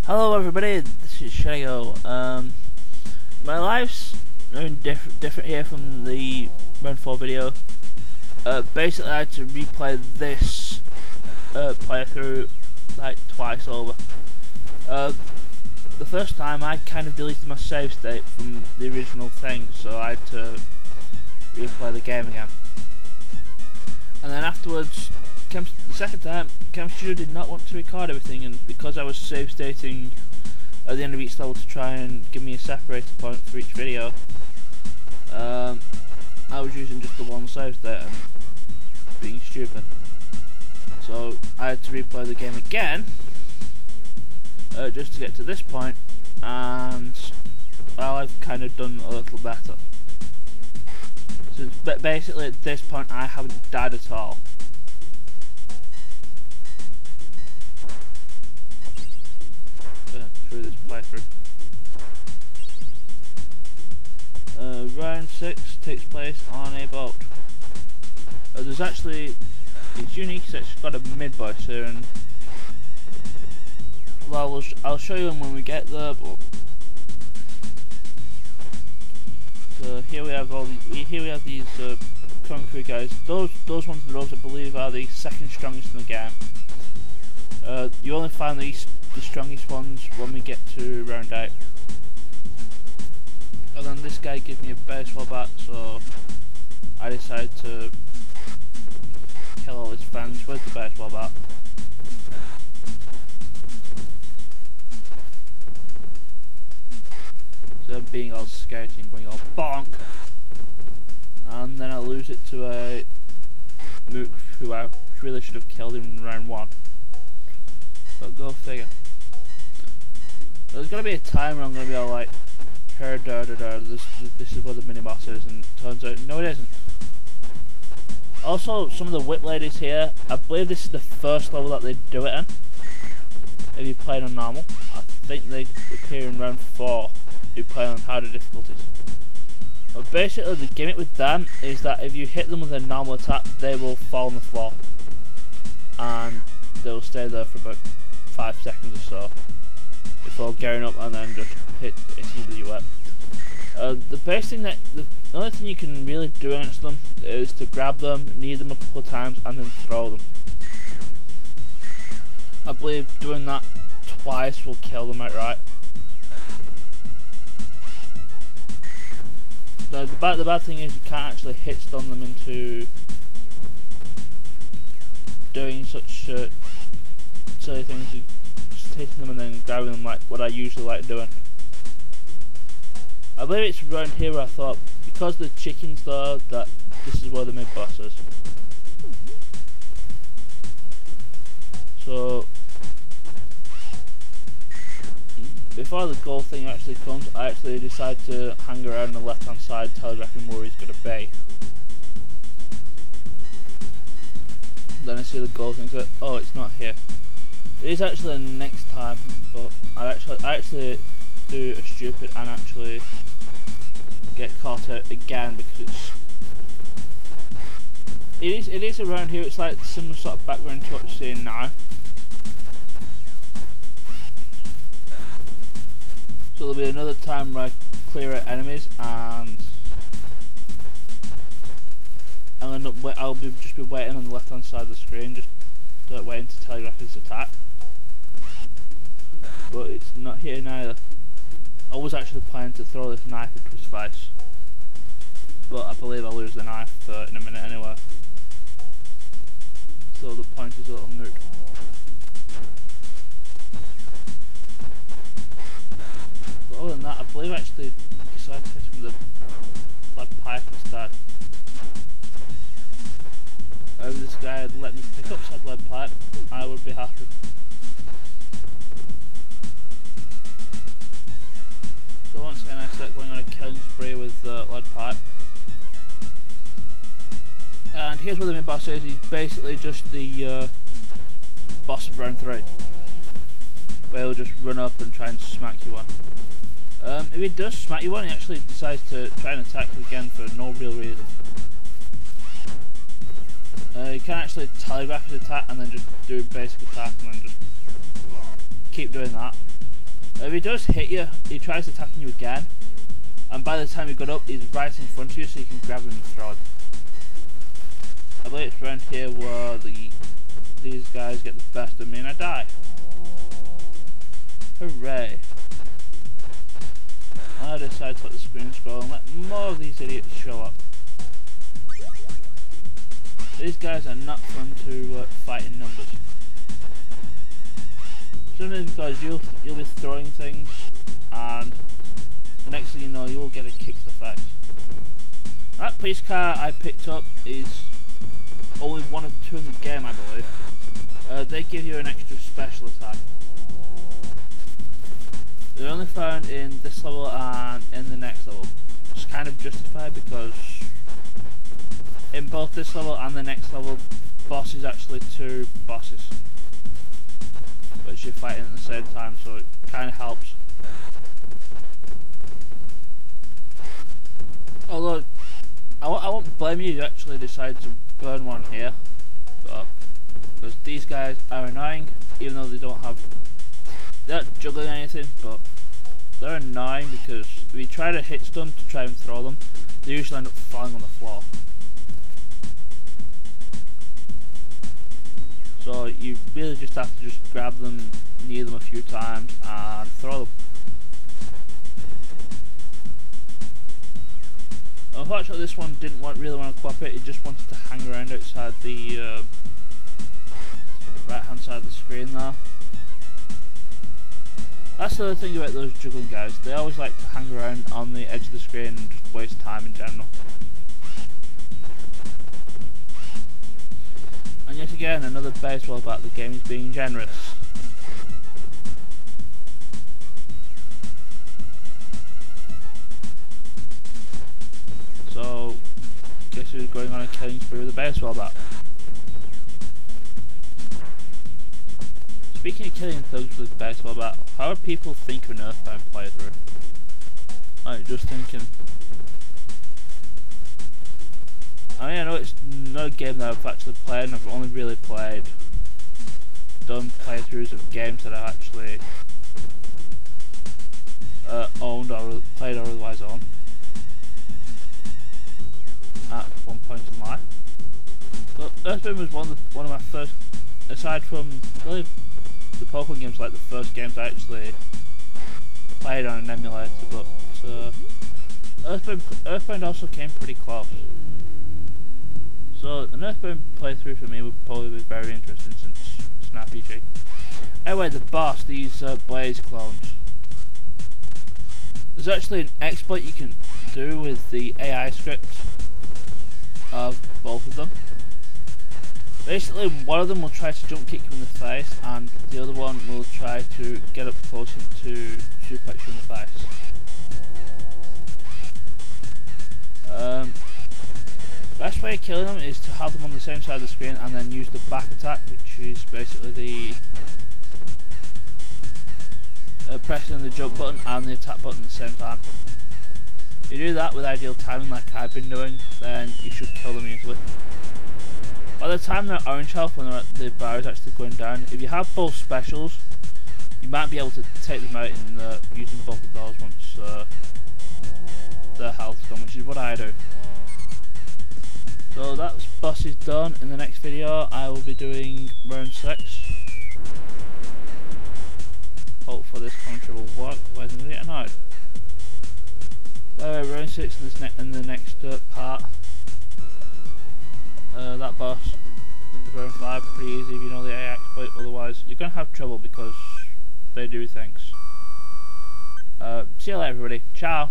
Hello everybody, this is Shago. My life's different here from the Round 4 video. Basically I had to replay this playthrough like twice over. The first time I kind of deleted my save state from the original thing, so I had to replay the game again. And then afterwards, the second time, Cam Studio did not want to record everything, and because I was save stating at the end of each level to try and give me a separator point for each video, I was using just the one save state and being stupid. So I had to replay the game again just to get to this point, and well, I've kind of done a little better. So basically at this point I haven't died at all. Through this playthrough. Round 6 takes place on a boat. There's actually, it's unique, so it's got a mid-boss here, and well, I'll show you them when we get there. But so here we have these concrete guys. Those ones in the rows I believe are the second strongest in the game. You only find the strongest ones when we get to round 8. And then this guy gives me a baseball bat, so I decided to kill all his friends with the baseball bat. So being all scouting, going all bonk, and then I lose it to a mook who I really should have killed in round 1. But go figure. There's gonna be a time where I'm gonna be all like, this is what the mini boss is, and it turns out no, it isn't. Also, some of the whip ladies here, I believe this is the first level that they do it in. If you play on normal, I think they appear in round 4. If you play on harder difficulties. But basically, the gimmick with them is that if you hit them with a normal attack, they will fall on the floor, and they'll stay there for about 5 seconds or so before getting up and then just hitting you up. The best thing the only thing you can really do against them is to grab them, knee them a couple of times, and then throw them. I believe doing that twice will kill them outright. The bad thing is you can't actually hit stun them into doing such silly things. You just hitting them and then grabbing them like what I usually like doing. I believe it's around here where I thought, because the chickens there, that this is where the mid boss is. So before the goal thing actually comes, I actually decide to hang around the left hand side telegraphing where he's going to be. Then I see the goal thing, so oh, it's not here. It is actually the next time, but I actually do a stupid and actually get caught out again, because it is around here. It's like similar sort of background to what you're seeing now. So there'll be another time where I clear out enemies, and I'll just be waiting on the left hand side of the screen, just waiting to telegraph his attack. But it's not here neither. I was actually planning to throw this knife into his face, but I believe I'll lose the knife in a minute anyway. So the point is a little moot. But other than that, I believe I actually decided to hit him with a lead pipe instead. If this guy had let me pick up said lead pipe, I would be happy. So once again I start going on a killing spree with lead pipe. And here's where the mid boss is. He's basically just the boss of round 3. Where he'll just run up and try and smack you one. If he does smack you one, he actually decides to try and attack you again for no real reason. You can actually telegraph his attack and then just do a basic attack and then just keep doing that. If he does hit you, he tries attacking you again, and by the time you got up, he's right in front of you, so you can grab him and throw him. I believe it's around here where these guys get the best of me and I die. Hooray. I decide to let the screen scroll and let more of these idiots show up. These guys are not fun to fight in numbers. Simply because you'll be throwing things, and the next thing you know, you'll get a kick to the face. That police car I picked up is only one of two in the game, I believe. They give you an extra special attack. They're only found in this level and in the next level. It's kind of justified because in both this level and the next level, boss is actually two bosses, which you're fighting at the same time, so it kind of helps. Although, I won't blame you if you actually decide to burn one here, but because these guys are annoying, even though they're not juggling anything, but they're annoying because if you try to hit stun to try and throw them, they usually end up falling on the floor. So you really just have to just grab them, knee them a few times and throw them. Unfortunately this one didn't really want to cooperate, it just wanted to hang around outside the right hand side of the screen there. That's the other thing about those juggling guys, they always like to hang around on the edge of the screen and just waste time in general. And yet again, another baseball about the game is being generous. So, guess who's going on a killing spree with a baseball bat? Speaking of killing thugs with a baseball bat, how do people think of an Earthbound playthrough? I'm just thinking. I mean, I know it's not a game that I've actually played, and I've only really done playthroughs of games that I've actually owned or played or otherwise owned at one point in life. But Earthbound was one of my first, aside from I believe the Pokemon games, like the first games I actually played on an emulator. But Earthbound also came pretty close. So an Earthbound playthrough for me would probably be very interesting since it's an RPG. Anyway, the boss, these Blaze clones. There's actually an exploit you can do with the AI script of both of them. Basically, one of them will try to jump kick you in the face, and the other one will try to get up close to suplex you in the face. Best way of killing them is to have them on the same side of the screen and then use the back attack, which is basically the pressing the jump button and the attack button at the same time. If you do that with ideal timing like I've been doing, then you should kill them easily. By the time they're orange health, when the bar is actually going down, if you have both specials, you might be able to take them out in using both of those once their health's gone, which is what I do. So that boss is done. In the next video I will be doing round 6. Hope for this commentary will work, otherwise I'm going to get annoyed. Anyway, round 6 in the next part. That boss, round 5, pretty easy if you know the AI exploit, otherwise you're going to have trouble because they do things. See you later everybody, ciao!